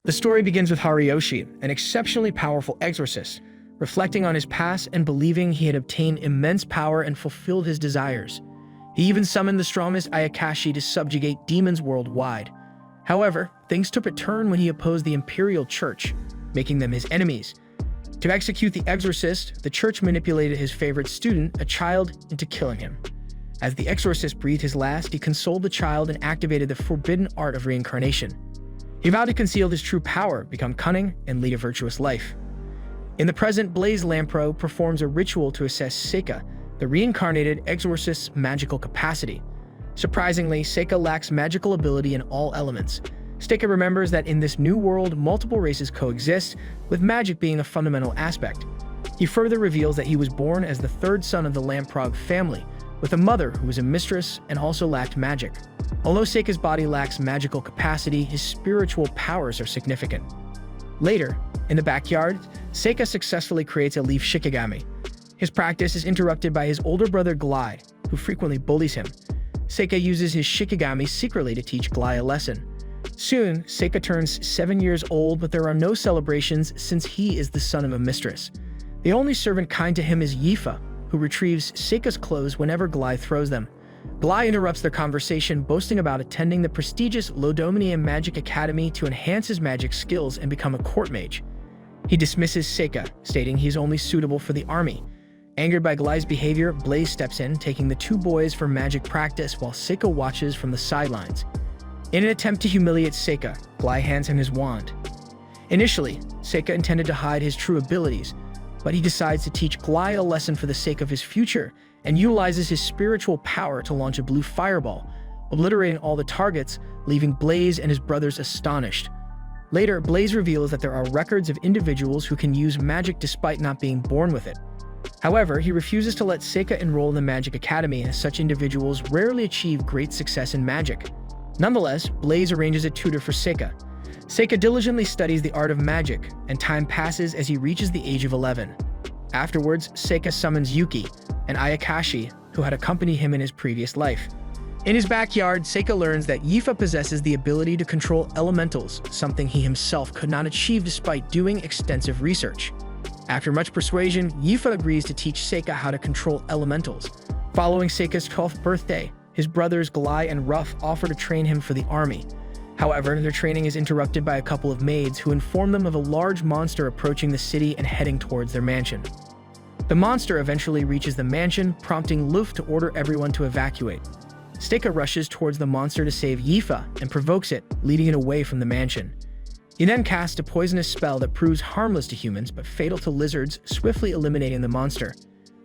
The story begins with Hariyoshi, an exceptionally powerful exorcist, reflecting on his past and believing he had obtained immense power and fulfilled his desires. He even summoned the strongest Ayakashi to subjugate demons worldwide. However, things took a turn when he opposed the imperial church, making them his enemies. To execute the exorcist, the church manipulated his favorite student, a child, into killing him. As the exorcist breathed his last, he consoled the child and activated the forbidden art of reincarnation. He vowed to conceal his true power, become cunning, and lead a virtuous life. In the present, Blaze Lampro performs a ritual to assess Seika, the reincarnated exorcist's magical capacity. Surprisingly, Seika lacks magical ability in all elements. Seika remembers that in this new world, multiple races coexist, with magic being a fundamental aspect. He further reveals that he was born as the third son of the Lamprog family, with a mother who was a mistress and also lacked magic. Although Seika's body lacks magical capacity, his spiritual powers are significant. Later, in the backyard, Seika successfully creates a leaf shikigami. His practice is interrupted by his older brother Glide, who frequently bullies him. Seika uses his shikigami secretly to teach Glide a lesson. Soon, Seika turns 7 years old, but there are no celebrations since he is the son of a mistress. The only servant kind to him is Yifa, who retrieves Seika's clothes whenever Glide throws them. Glide interrupts their conversation, boasting about attending the prestigious Lodominian Magic Academy to enhance his magic skills and become a court mage. He dismisses Seika, stating he is only suitable for the army. Angered by Glide's behavior, Blaze steps in, taking the two boys for magic practice while Seika watches from the sidelines. In an attempt to humiliate Seika, Glide hands him his wand. Initially, Seika intended to hide his true abilities, but he decides to teach Glide a lesson for the sake of his future and utilizes his spiritual power to launch a blue fireball, obliterating all the targets, leaving Blaze and his brothers astonished. Later, Blaze reveals that there are records of individuals who can use magic despite not being born with it. However, he refuses to let Seika enroll in the Magic Academy, as such individuals rarely achieve great success in magic. Nonetheless, Blaze arranges a tutor for Seika. Seika diligently studies the art of magic, and time passes as he reaches the age of 11. Afterwards, Seika summons Yuki, an Ayakashi who had accompanied him in his previous life. In his backyard, Seika learns that Yifa possesses the ability to control elementals, something he himself could not achieve despite doing extensive research. After much persuasion, Yifa agrees to teach Seika how to control elementals. Following Seika's 12th birthday, his brothers Glide and Ruff offer to train him for the army. However, their training is interrupted by a couple of maids who inform them of a large monster approaching the city and heading towards their mansion. The monster eventually reaches the mansion, prompting Luff to order everyone to evacuate. Seika rushes towards the monster to save Yifa and provokes it, leading it away from the mansion. He then casts a poisonous spell that proves harmless to humans but fatal to lizards, swiftly eliminating the monster.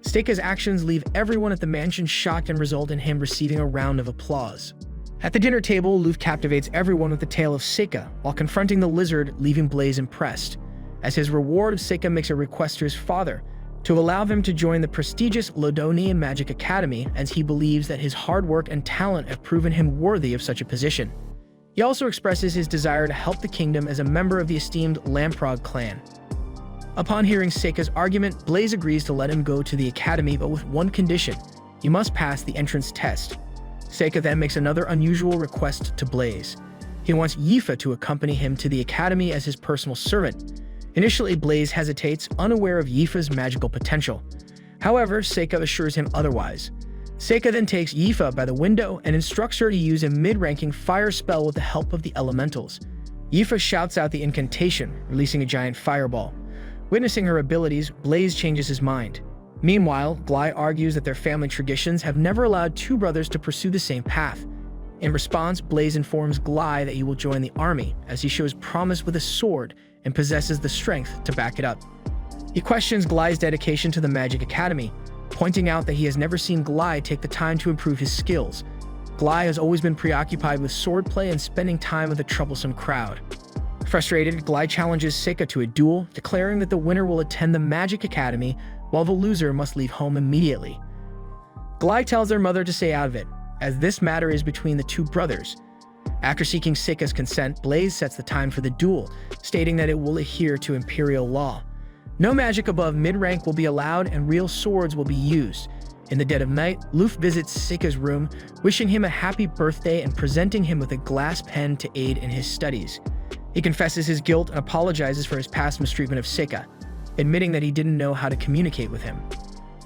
Seika's actions leave everyone at the mansion shocked and result in him receiving a round of applause. At the dinner table, Luff captivates everyone with the tale of Seika, while confronting the lizard, leaving Blaze impressed. As his reward, Seika makes a request to his father to allow them to join the prestigious Lodonian Magic Academy, as he believes that his hard work and talent have proven him worthy of such a position. He also expresses his desire to help the kingdom as a member of the esteemed Lamprog clan. Upon hearing Seika's argument, Blaze agrees to let him go to the academy, but with one condition: he must pass the entrance test. Seika then makes another unusual request to Blaze. He wants Yifa to accompany him to the academy as his personal servant. Initially, Blaze hesitates, unaware of Yifa's magical potential. However, Seika assures him otherwise. Seika then takes Yifa by the window and instructs her to use a mid-ranking fire spell with the help of the elementals. Yifa shouts out the incantation, releasing a giant fireball. Witnessing her abilities, Blaze changes his mind. Meanwhile, Glide argues that their family traditions have never allowed two brothers to pursue the same path. In response, Blaze informs Glide that he will join the army, as he shows promise with a sword and possesses the strength to back it up. He questions Glide's dedication to the Magic Academy, pointing out that he has never seen Glide take the time to improve his skills. Glide has always been preoccupied with swordplay and spending time with a troublesome crowd. Frustrated, Glide challenges Seika to a duel, declaring that the winner will attend the Magic Academy, while the loser must leave home immediately. Glide tells their mother to stay out of it, as this matter is between the two brothers. After seeking Seika's consent, Blaze sets the time for the duel, stating that it will adhere to imperial law. No magic above mid-rank will be allowed and real swords will be used. In the dead of night, Luff visits Seika's room, wishing him a happy birthday and presenting him with a glass pen to aid in his studies. He confesses his guilt and apologizes for his past mistreatment of Seika, admitting that he didn't know how to communicate with him.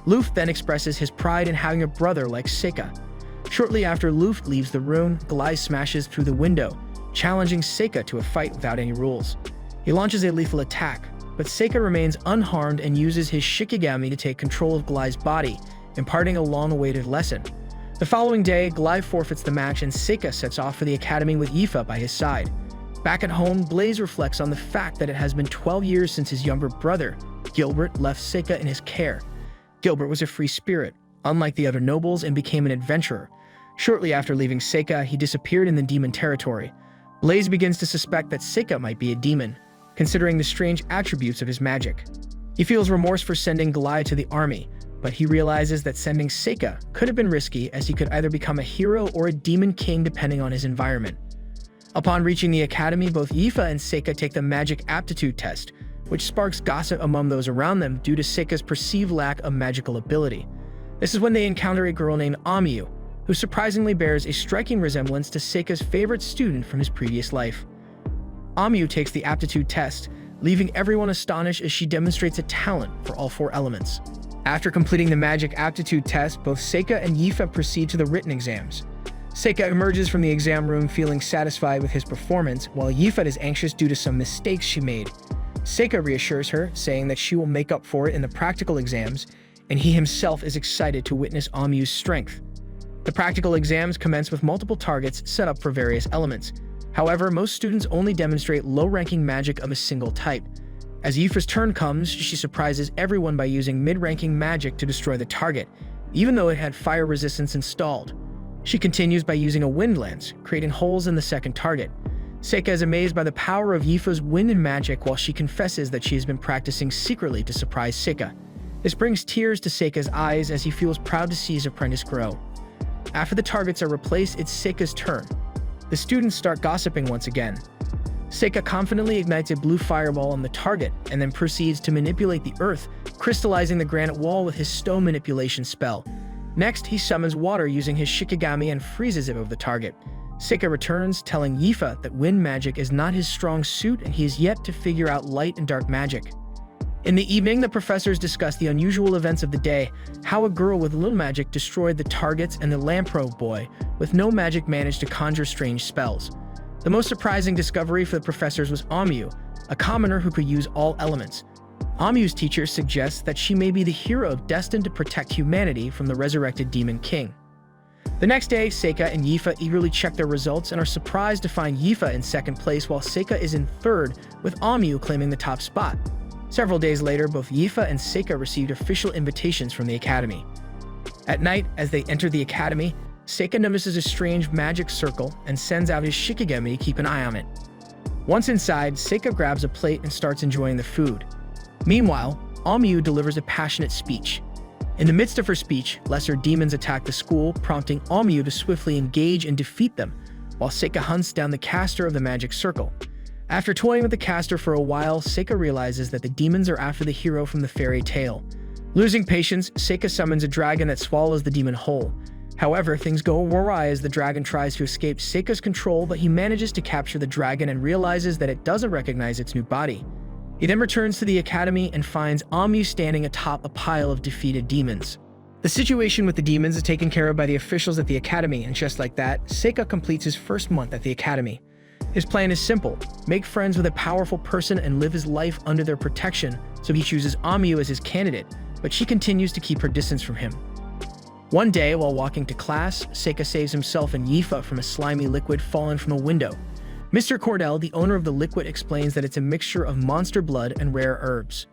Luft then expresses his pride in having a brother like Seika. Shortly after Luft leaves the room, Glai smashes through the window, challenging Seika to a fight without any rules. He launches a lethal attack, but Seika remains unharmed and uses his Shikigami to take control of Glai's body, imparting a long-awaited lesson. The following day, Glai forfeits the match and Seika sets off for the academy with Yifa by his side. Back at home, Blaze reflects on the fact that it has been 12 years since his younger brother, Gilbert, left Seika in his care. Gilbert was a free spirit, unlike the other nobles, and became an adventurer. Shortly after leaving Seika, he disappeared in the demon territory. Blaze begins to suspect that Seika might be a demon, considering the strange attributes of his magic. He feels remorse for sending Glai to the army, but he realizes that sending Seika could have been risky, as he could either become a hero or a demon king depending on his environment. Upon reaching the academy, both Yifa and Seika take the magic aptitude test, which sparks gossip among those around them due to Seika's perceived lack of magical ability. This is when they encounter a girl named Amiyu, who surprisingly bears a striking resemblance to Seika's favorite student from his previous life. Amiyu takes the aptitude test, leaving everyone astonished as she demonstrates a talent for all 4 elements. After completing the magic aptitude test, both Seika and Yifa proceed to the written exams. Seika emerges from the exam room feeling satisfied with his performance, while Yifa is anxious due to some mistakes she made. Seika reassures her, saying that she will make up for it in the practical exams, and he himself is excited to witness Amiyu's strength. The practical exams commence with multiple targets set up for various elements. However, most students only demonstrate low-ranking magic of a single type. As Yifa's turn comes, she surprises everyone by using mid-ranking magic to destroy the target, even though it had fire resistance installed. She continues by using a wind lance, creating holes in the second target. Seika is amazed by the power of Yifa's wind and magic, while she confesses that she has been practicing secretly to surprise Seika. This brings tears to Seika's eyes as he feels proud to see his apprentice grow. After the targets are replaced, it's Seika's turn. The students start gossiping once again. Seika confidently ignites a blue fireball on the target and then proceeds to manipulate the earth, crystallizing the granite wall with his stone manipulation spell. Next, he summons water using his Shikigami and freezes it over the target. Seika returns, telling Yifa that wind magic is not his strong suit and he is yet to figure out light and dark magic. In the evening, the professors discuss the unusual events of the day, how a girl with little magic destroyed the targets and the lamprobe boy with no magic managed to conjure strange spells. The most surprising discovery for the professors was Amiyu, a commoner who could use all elements. Amiyu's teacher suggests that she may be the hero destined to protect humanity from the resurrected Demon King. The next day, Seika and Yifa eagerly check their results and are surprised to find Yifa in second place while Seika is in third, with Amiyu claiming the top spot. Several days later, both Yifa and Seika received official invitations from the academy. At night, as they enter the academy, Seika notices a strange magic circle and sends out his Shikigami to keep an eye on it. Once inside, Seika grabs a plate and starts enjoying the food. Meanwhile, Amiyu delivers a passionate speech. In the midst of her speech, lesser demons attack the school, prompting Amiyu to swiftly engage and defeat them, while Seika hunts down the caster of the magic circle. After toying with the caster for a while, Seika realizes that the demons are after the hero from the fairy tale. Losing patience, Seika summons a dragon that swallows the demon whole. However, things go awry as the dragon tries to escape Seika's control, but he manages to capture the dragon and realizes that it doesn't recognize its new body. He then returns to the academy and finds Amiyu standing atop a pile of defeated demons. The situation with the demons is taken care of by the officials at the academy, and just like that, Seika completes his first month at the academy. His plan is simple: make friends with a powerful person and live his life under their protection, so he chooses Amiyu as his candidate, but she continues to keep her distance from him. One day, while walking to class, Seika saves himself and Yifa from a slimy liquid fallen from a window. Mr. Cordell, the owner of the liquid, explains that it's a mixture of monster blood and rare herbs.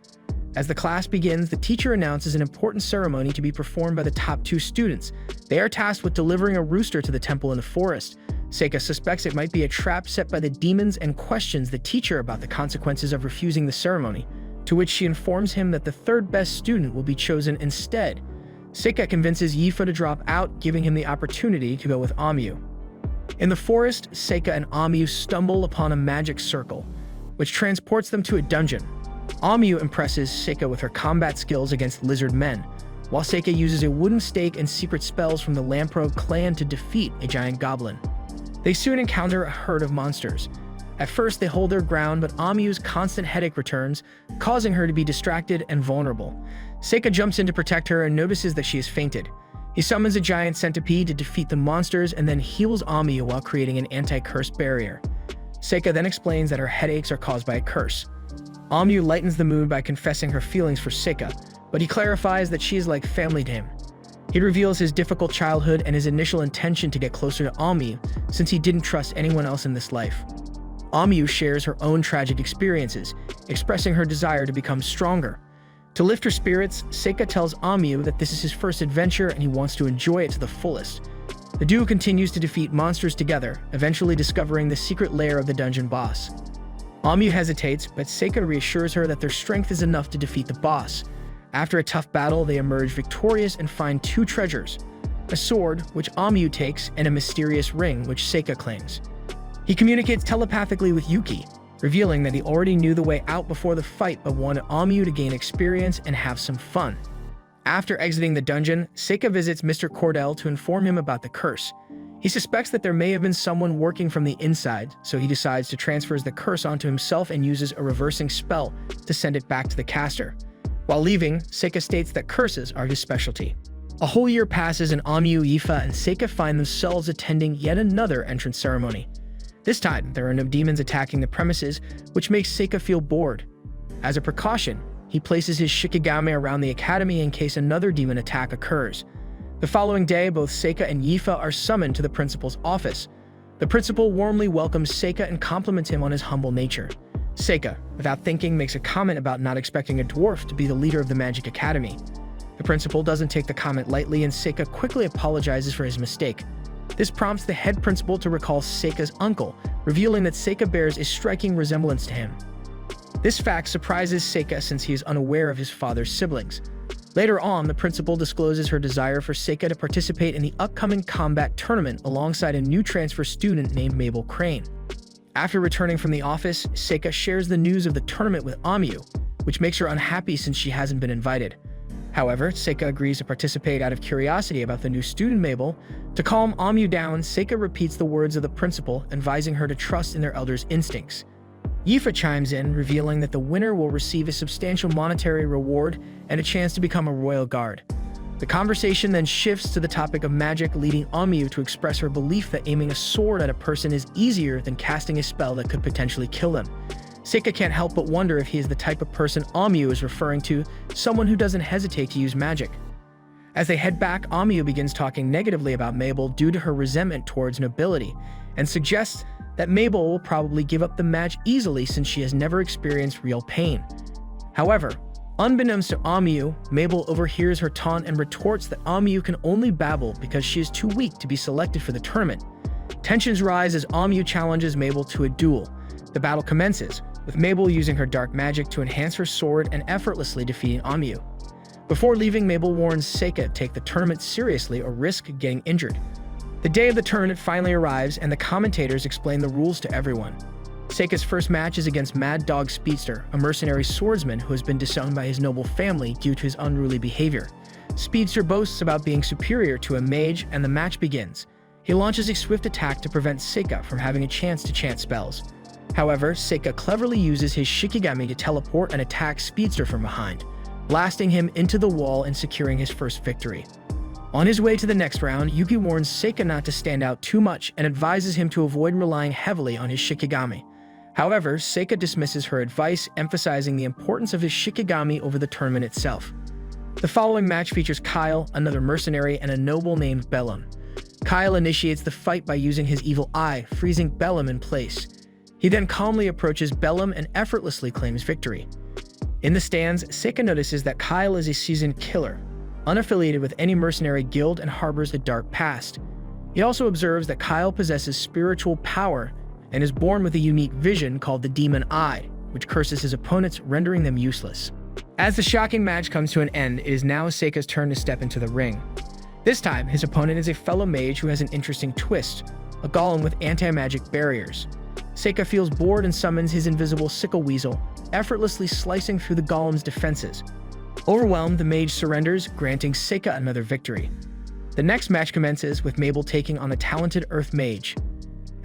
As the class begins, the teacher announces an important ceremony to be performed by the top 2 students. They are tasked with delivering a rooster to the temple in the forest. Seika suspects it might be a trap set by the demons and questions the teacher about the consequences of refusing the ceremony, to which she informs him that the third best student will be chosen instead. Seika convinces Yifa to drop out, giving him the opportunity to go with Amiyu. In the forest, Seika and Amiyu stumble upon a magic circle, which transports them to a dungeon. Amiyu impresses Seika with her combat skills against lizard men, while Seika uses a wooden stake and secret spells from the Lamprobe clan to defeat a giant goblin. They soon encounter a herd of monsters. At first, they hold their ground, but Amyu's constant headache returns, causing her to be distracted and vulnerable. Seika jumps in to protect her and notices that she has fainted. He summons a giant centipede to defeat the monsters and then heals Amyu while creating an anti-curse barrier. Seika then explains that her headaches are caused by a curse. Amyu lightens the mood by confessing her feelings for Seika, but he clarifies that she is like family to him. He reveals his difficult childhood and his initial intention to get closer to Amyu since he didn't trust anyone else in this life. Amyu shares her own tragic experiences, expressing her desire to become stronger. To lift her spirits, Seika tells Amyu that this is his first adventure and he wants to enjoy it to the fullest. The duo continues to defeat monsters together, eventually discovering the secret lair of the dungeon boss. Amyu hesitates, but Seika reassures her that their strength is enough to defeat the boss. After a tough battle, they emerge victorious and find two treasures: a sword, which Amyu takes, and a mysterious ring, which Seika claims. He communicates telepathically with Yuki, revealing that he already knew the way out before the fight but wanted Amyu to gain experience and have some fun. After exiting the dungeon, Seika visits Mr. Cordell to inform him about the curse. He suspects that there may have been someone working from the inside, so he decides to transfer the curse onto himself and uses a reversing spell to send it back to the caster. While leaving, Seika states that curses are his specialty. A whole year passes and Amyu, Yifa, and Seika find themselves attending yet another entrance ceremony. This time, there are no demons attacking the premises, which makes Seika feel bored. As a precaution, he places his Shikigami around the academy in case another demon attack occurs. The following day, both Seika and Yifa are summoned to the principal's office. The principal warmly welcomes Seika and compliments him on his humble nature. Seika, without thinking, makes a comment about not expecting a dwarf to be the leader of the Magic Academy. The principal doesn't take the comment lightly and Seika quickly apologizes for his mistake. This prompts the head principal to recall Seika's uncle, revealing that Seika bears a striking resemblance to him. This fact surprises Seika since he is unaware of his father's siblings. Later on, the principal discloses her desire for Seika to participate in the upcoming combat tournament alongside a new transfer student named Mabel Crane. After returning from the office, Seika shares the news of the tournament with Amyu, which makes her unhappy since she hasn't been invited. However, Seika agrees to participate out of curiosity about the new student Mabel. To calm Amyu down, Seika repeats the words of the principal, advising her to trust in their elder's instincts. Yifa chimes in, revealing that the winner will receive a substantial monetary reward and a chance to become a royal guard. The conversation then shifts to the topic of magic, leading Amyu to express her belief that aiming a sword at a person is easier than casting a spell that could potentially kill them. Seika can't help but wonder if he is the type of person Amyu is referring to, someone who doesn't hesitate to use magic. As they head back, Amyu begins talking negatively about Mabel due to her resentment towards nobility, and suggests that Mabel will probably give up the match easily since she has never experienced real pain. However, unbeknownst to Amyu, Mabel overhears her taunt and retorts that Amyu can only babble because she is too weak to be selected for the tournament. Tensions rise as Amyu challenges Mabel to a duel. The battle commences, with Mabel using her dark magic to enhance her sword and effortlessly defeating Amyu. Before leaving, Mabel warns Seika to take the tournament seriously or risk getting injured. The day of the tournament finally arrives and the commentators explain the rules to everyone. Seika's first match is against Mad Dog Speedster, a mercenary swordsman who has been disowned by his noble family due to his unruly behavior. Speedster boasts about being superior to a mage and the match begins. He launches a swift attack to prevent Seika from having a chance to chant spells. However, Seika cleverly uses his Shikigami to teleport and attack Speedster from behind, blasting him into the wall and securing his first victory. On his way to the next round, Yuki warns Seika not to stand out too much and advises him to avoid relying heavily on his Shikigami. However, Seika dismisses her advice, emphasizing the importance of his Shikigami over the tournament itself. The following match features Kyle, another mercenary, and a noble named Bellum. Kyle initiates the fight by using his evil eye, freezing Bellum in place. He then calmly approaches Bellum and effortlessly claims victory. In the stands, Seika notices that Kyle is a seasoned killer, unaffiliated with any mercenary guild and harbors a dark past. He also observes that Kyle possesses spiritual power and is born with a unique vision called the Demon Eye, which curses his opponents, rendering them useless. As the shocking match comes to an end, it is now Seika's turn to step into the ring. This time, his opponent is a fellow mage who has an interesting twist, a golem with anti-magic barriers. Seika feels bored and summons his invisible sickle weasel, effortlessly slicing through the golem's defenses. Overwhelmed, the mage surrenders, granting Seika another victory. The next match commences with Mabel taking on the talented Earth Mage.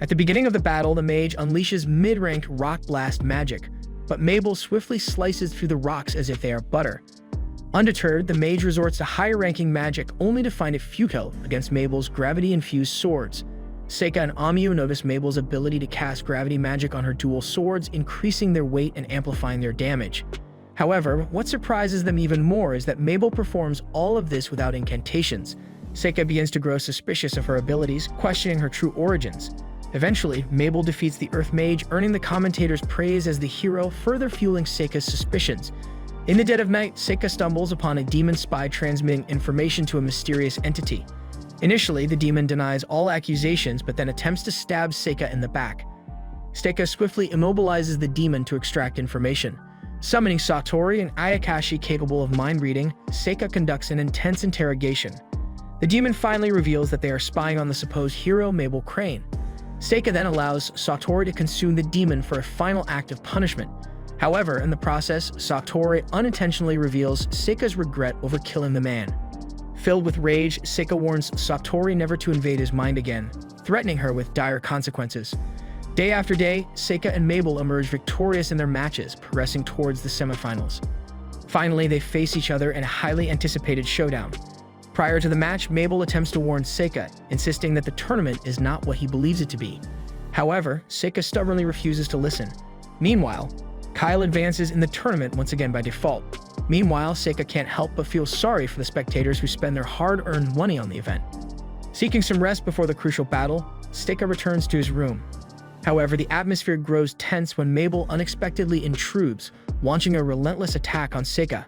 At the beginning of the battle, the mage unleashes mid-ranked rock blast magic, but Mabel swiftly slices through the rocks as if they are butter. Undeterred, the mage resorts to higher-ranking magic only to find it futile against Mabel's gravity-infused swords. Seika and Amyu notice Mabel's ability to cast gravity magic on her dual swords, increasing their weight and amplifying their damage. However, what surprises them even more is that Mabel performs all of this without incantations. Seika begins to grow suspicious of her abilities, questioning her true origins. Eventually, Mabel defeats the Earth Mage, earning the commentator's praise as the hero, further fueling Seika's suspicions. In the dead of night, Seika stumbles upon a demon spy transmitting information to a mysterious entity. Initially, the demon denies all accusations, but then attempts to stab Seika in the back. Seika swiftly immobilizes the demon to extract information. Summoning Satori and Ayakashi capable of mind reading, Seika conducts an intense interrogation. The demon finally reveals that they are spying on the supposed hero Mabel Crane. Seika then allows Satori to consume the demon for a final act of punishment. However, in the process, Satori unintentionally reveals Seika's regret over killing the man. Filled with rage, Seika warns Satori never to invade his mind again, threatening her with dire consequences. Day after day, Seika and Mabel emerge victorious in their matches, progressing towards the semifinals. Finally, they face each other in a highly anticipated showdown. Prior to the match, Mabel attempts to warn Seika, insisting that the tournament is not what he believes it to be. However, Seika stubbornly refuses to listen. Meanwhile, Kyle advances in the tournament once again by default. Meanwhile, Seika can't help but feel sorry for the spectators who spend their hard-earned money on the event. Seeking some rest before the crucial battle, Seika returns to his room. However, the atmosphere grows tense when Mabel unexpectedly intrudes, launching a relentless attack on Seika.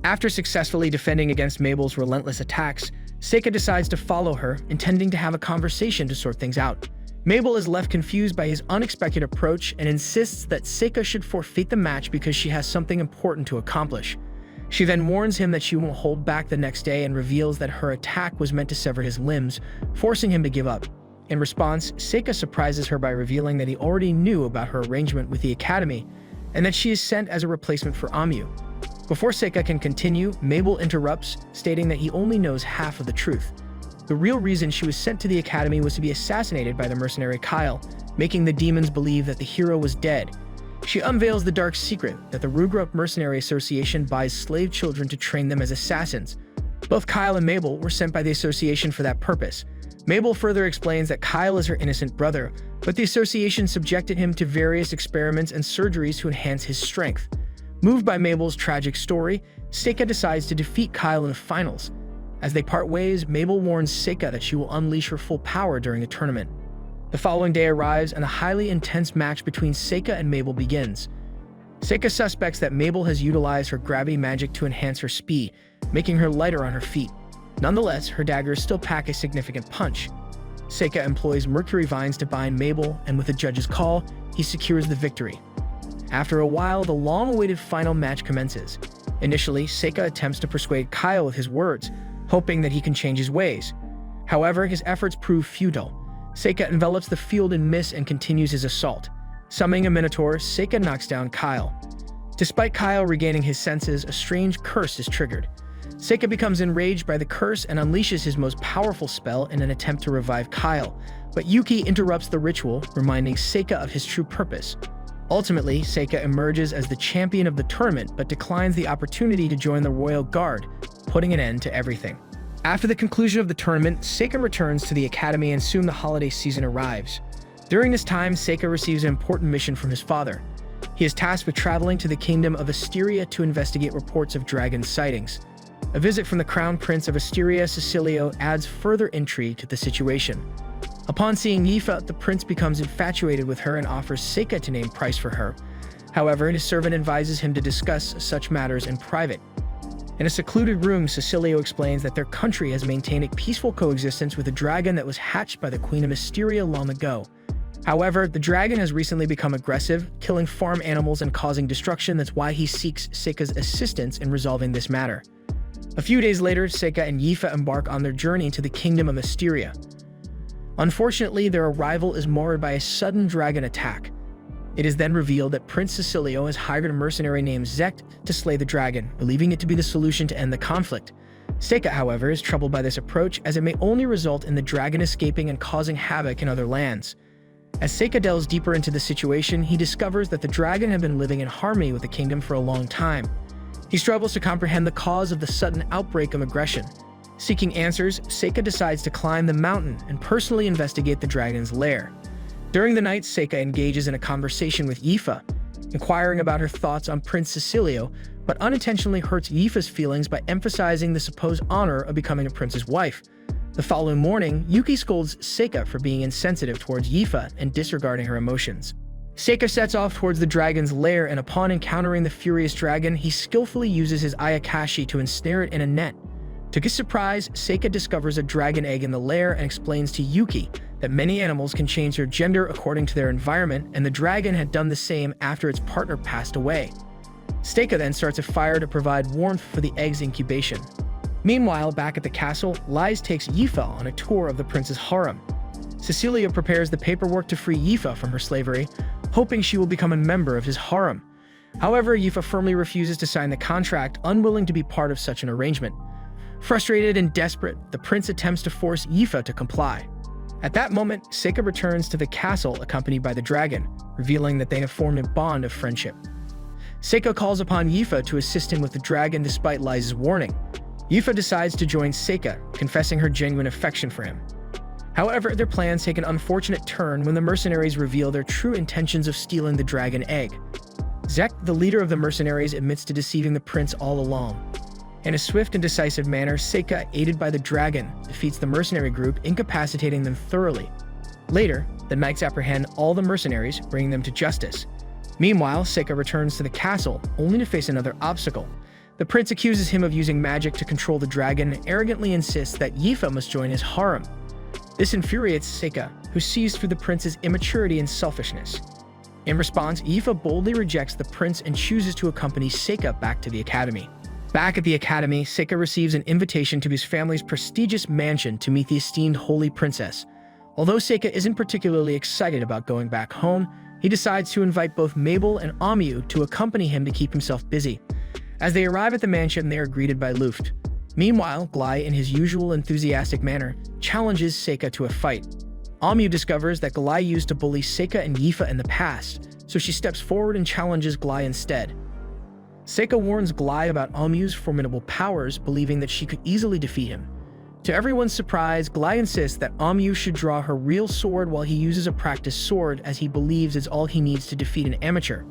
After successfully defending against Mabel's relentless attacks, Seika decides to follow her, intending to have a conversation to sort things out. Mabel is left confused by his unexpected approach and insists that Seika should forfeit the match because she has something important to accomplish. She then warns him that she won't hold back the next day and reveals that her attack was meant to sever his limbs, forcing him to give up. In response, Seika surprises her by revealing that he already knew about her arrangement with the Academy and that she is sent as a replacement for Amyu. Before Seika can continue, Mabel interrupts, stating that he only knows half of the truth. The real reason she was sent to the Academy was to be assassinated by the mercenary Kyle, making the demons believe that the hero was dead. She unveils the dark secret that the Rugrup Mercenary Association buys slave children to train them as assassins. Both Kyle and Mabel were sent by the association for that purpose. Mabel further explains that Kyle is her innocent brother, but the association subjected him to various experiments and surgeries to enhance his strength. Moved by Mabel's tragic story, Seika decides to defeat Kyle in the finals. As they part ways, Mabel warns Seika that she will unleash her full power during the tournament. The following day arrives and a highly intense match between Seika and Mabel begins. Seika suspects that Mabel has utilized her gravity magic to enhance her speed, making her lighter on her feet. Nonetheless, her daggers still pack a significant punch. Seika employs mercury vines to bind Mabel, and with the judge's call, he secures the victory. After a while, the long-awaited final match commences. Initially, Seika attempts to persuade Kyle with his words, hoping that he can change his ways. However, his efforts prove futile. Seika envelops the field in mist and continues his assault. Summoning a Minotaur, Seika knocks down Kyle. Despite Kyle regaining his senses, a strange curse is triggered. Seika becomes enraged by the curse and unleashes his most powerful spell in an attempt to revive Kyle, but Yuki interrupts the ritual, reminding Seika of his true purpose. Ultimately, Seika emerges as the champion of the tournament but declines the opportunity to join the Royal Guard, putting an end to everything. After the conclusion of the tournament, Seika returns to the Academy and soon the holiday season arrives. During this time, Seika receives an important mission from his father. He is tasked with traveling to the kingdom of Asteria to investigate reports of dragon sightings. A visit from the Crown Prince of Asteria, Cecilio, adds further intrigue to the situation. Upon seeing Yifa, the prince becomes infatuated with her and offers Seika to name price for her. However, his servant advises him to discuss such matters in private. In a secluded room, Cecilio explains that their country has maintained a peaceful coexistence with a dragon that was hatched by the Queen of Asteria long ago. However, the dragon has recently become aggressive, killing farm animals and causing destruction. That's why he seeks Seika's assistance in resolving this matter. A few days later, Seika and Yifa embark on their journey to the kingdom of Asteria. Unfortunately, their arrival is marred by a sudden dragon attack. It is then revealed that Prince Cecilio has hired a mercenary named Zect to slay the dragon, believing it to be the solution to end the conflict. Seika, however, is troubled by this approach as it may only result in the dragon escaping and causing havoc in other lands. As Seika delves deeper into the situation, he discovers that the dragon had been living in harmony with the kingdom for a long time. He struggles to comprehend the cause of the sudden outbreak of aggression. Seeking answers, Seika decides to climb the mountain and personally investigate the dragon's lair. During the night, Seika engages in a conversation with Yifa, inquiring about her thoughts on Prince Cecilio, but unintentionally hurts Yifa's feelings by emphasizing the supposed honor of becoming a prince's wife. The following morning, Yuki scolds Seika for being insensitive towards Yifa and disregarding her emotions. Seika sets off towards the dragon's lair, and upon encountering the furious dragon, he skillfully uses his Ayakashi to ensnare it in a net. To his surprise, Seika discovers a dragon egg in the lair and explains to Yuki that many animals can change their gender according to their environment, and the dragon had done the same after its partner passed away. Seika then starts a fire to provide warmth for the egg's incubation. Meanwhile, back at the castle, Lise takes Yifa on a tour of the prince's harem. Cecilia prepares the paperwork to free Yifa from her slavery, hoping she will become a member of his harem. However, Yifa firmly refuses to sign the contract, unwilling to be part of such an arrangement. Frustrated and desperate, the prince attempts to force Yifa to comply. At that moment, Seika returns to the castle accompanied by the dragon, revealing that they have formed a bond of friendship. Seika calls upon Yifa to assist him with the dragon despite Lise's warning. Yifa decides to join Seika, confessing her genuine affection for him. However, their plans take an unfortunate turn when the mercenaries reveal their true intentions of stealing the dragon egg. Zek, the leader of the mercenaries, admits to deceiving the prince all along. In a swift and decisive manner, Seika, aided by the dragon, defeats the mercenary group, incapacitating them thoroughly. Later, the knights apprehend all the mercenaries, bringing them to justice. Meanwhile, Seika returns to the castle, only to face another obstacle. The prince accuses him of using magic to control the dragon and arrogantly insists that Yifa must join his harem. This infuriates Seika, who sees through the prince's immaturity and selfishness. In response, Yifa boldly rejects the prince and chooses to accompany Seika back to the academy. Back at the academy, Seika receives an invitation to his family's prestigious mansion to meet the esteemed holy princess. Although Seika isn't particularly excited about going back home, he decides to invite both Mabel and Amu to accompany him to keep himself busy. As they arrive at the mansion, they are greeted by Luft. Meanwhile, Glai, in his usual enthusiastic manner, challenges Seika to a fight. Amu discovers that Glai used to bully Seika and Yifa in the past, so she steps forward and challenges Glai instead. Seika warns Glai about Amu's formidable powers, believing that she could easily defeat him. To everyone's surprise, Glai insists that Amu should draw her real sword while he uses a practice sword, as he believes it's all he needs to defeat an amateur.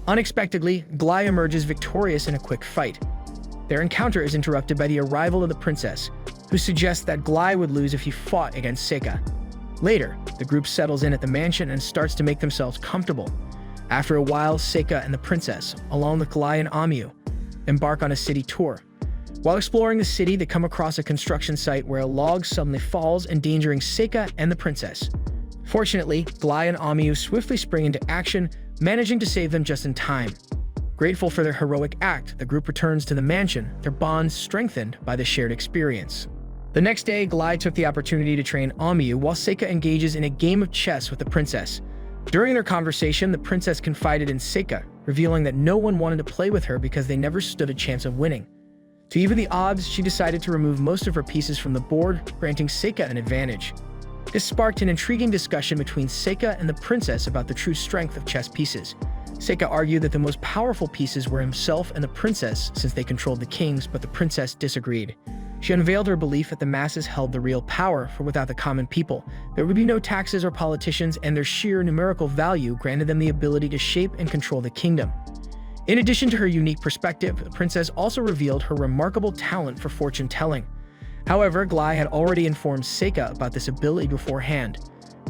Unexpectedly, Glai emerges victorious in a quick fight. Their encounter is interrupted by the arrival of the princess, who suggests that Glai would lose if he fought against Seika. Later, the group settles in at the mansion and starts to make themselves comfortable. After a while, Seika and the princess, along with Glai and Amu, embark on a city tour. While exploring the city, they come across a construction site where a log suddenly falls, endangering Seika and the princess. Fortunately, Glai and Amu swiftly spring into action, managing to save them just in time. Grateful for their heroic act, the group returns to the mansion, their bond strengthened by the shared experience. The next day, Glai took the opportunity to train Amu while Seika engages in a game of chess with the princess. During their conversation, the princess confided in Seika, revealing that no one wanted to play with her because they never stood a chance of winning. To even the odds, she decided to remove most of her pieces from the board, granting Seika an advantage. This sparked an intriguing discussion between Seika and the princess about the true strength of chess pieces. Seika argued that the most powerful pieces were himself and the princess, since they controlled the kings, but the princess disagreed. She unveiled her belief that the masses held the real power, for without the common people, there would be no taxes or politicians, and their sheer numerical value granted them the ability to shape and control the kingdom. In addition to her unique perspective, the princess also revealed her remarkable talent for fortune-telling. However, Glai had already informed Seika about this ability beforehand.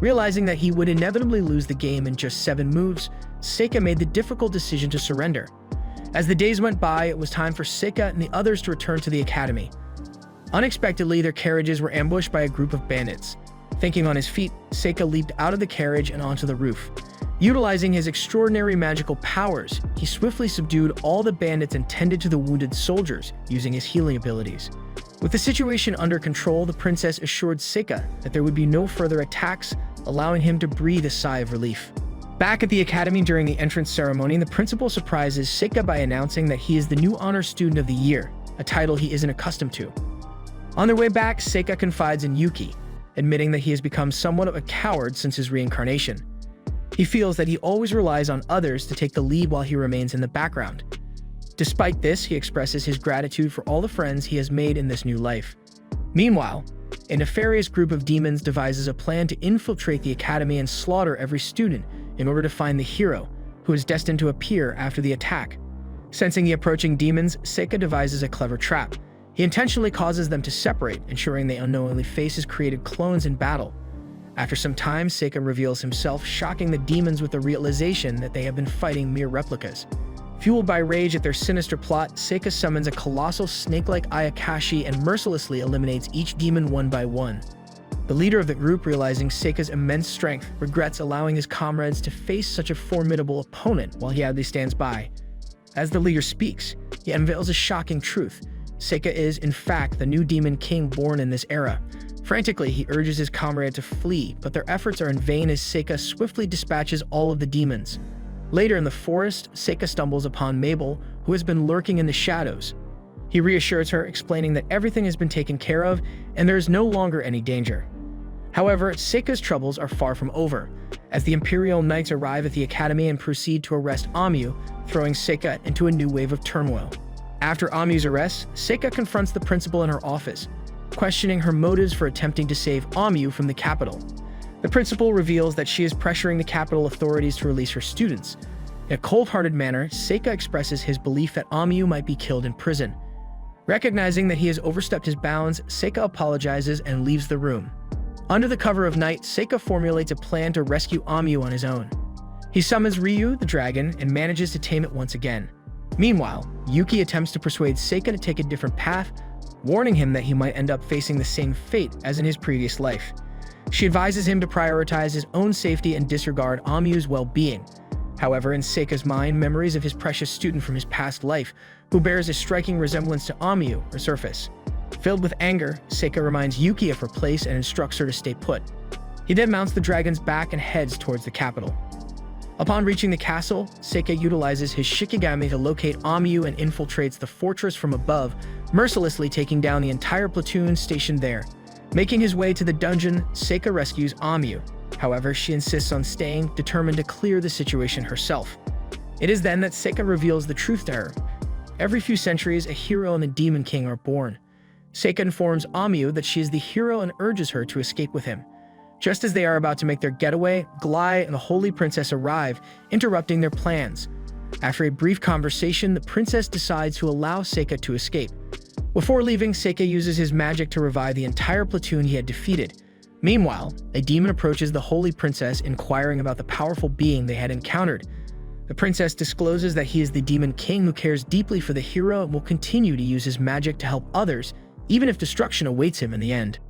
Realizing that he would inevitably lose the game in just 7 moves, Seika made the difficult decision to surrender. As the days went by, it was time for Seika and the others to return to the academy. Unexpectedly, their carriages were ambushed by a group of bandits. Thinking on his feet, Seika leaped out of the carriage and onto the roof. Utilizing his extraordinary magical powers, he swiftly subdued all the bandits and tended to the wounded soldiers, using his healing abilities. With the situation under control, the princess assured Seika that there would be no further attacks, allowing him to breathe a sigh of relief. Back at the academy during the entrance ceremony, the principal surprises Seika by announcing that he is the new honor student of the year, a title he isn't accustomed to. On their way back, Seika confides in Yuki. admitting that he has become somewhat of a coward since his reincarnation. He feels that he always relies on others to take the lead while he remains in the background. Despite this, he expresses his gratitude for all the friends he has made in this new life. Meanwhile, a nefarious group of demons devises a plan to infiltrate the academy and slaughter every student in order to find the hero, who is destined to appear after the attack. Sensing the approaching demons, Seika devises a clever trap. He intentionally causes them to separate, ensuring they unknowingly face his created clones in battle. After some time, Seika reveals himself, shocking the demons with the realization that they have been fighting mere replicas. Fueled by rage at their sinister plot, Seika summons a colossal snake-like Ayakashi and mercilessly eliminates each demon one by one. The leader of the group, realizing Seika's immense strength, regrets allowing his comrades to face such a formidable opponent while he idly stands by. As the leader speaks, he unveils a shocking truth. Seika is, in fact, the new demon king born in this era. Frantically, he urges his comrade to flee, but their efforts are in vain as Seika swiftly dispatches all of the demons. Later in the forest, Seika stumbles upon Mabel, who has been lurking in the shadows. He reassures her, explaining that everything has been taken care of and there is no longer any danger. However, Seika's troubles are far from over, as the Imperial Knights arrive at the academy and proceed to arrest Amu, throwing Seika into a new wave of turmoil. After Amu's arrest, Seika confronts the principal in her office, questioning her motives for attempting to save Amu from the capital. The principal reveals that she is pressuring the capital authorities to release her students. In a cold-hearted manner, Seika expresses his belief that Amu might be killed in prison. Recognizing that he has overstepped his bounds, Seika apologizes and leaves the room. Under the cover of night, Seika formulates a plan to rescue Amu on his own. He summons Ryu, the dragon, and manages to tame it once again. Meanwhile, Yuki attempts to persuade Seika to take a different path, warning him that he might end up facing the same fate as in his previous life. She advises him to prioritize his own safety and disregard Amu's well-being. However, in Seika's mind, memories of his precious student from his past life, who bears a striking resemblance to Amu, resurface. Filled with anger, Seika reminds Yuki of her place and instructs her to stay put. He then mounts the dragon's back and heads towards the capital. Upon reaching the castle, Seika utilizes his Shikigami to locate Amu and infiltrates the fortress from above, mercilessly taking down the entire platoon stationed there. Making his way to the dungeon, Seika rescues Amu. However, she insists on staying, determined to clear the situation herself. It is then that Seika reveals the truth to her. Every few centuries, a hero and a demon king are born. Seika informs Amu that she is the hero and urges her to escape with him. Just as they are about to make their getaway, Glai and the Holy Princess arrive, interrupting their plans. After a brief conversation, the princess decides to allow Seika to escape. Before leaving, Seika uses his magic to revive the entire platoon he had defeated. Meanwhile, a demon approaches the Holy Princess, inquiring about the powerful being they had encountered. The princess discloses that he is the demon king who cares deeply for the hero and will continue to use his magic to help others, even if destruction awaits him in the end.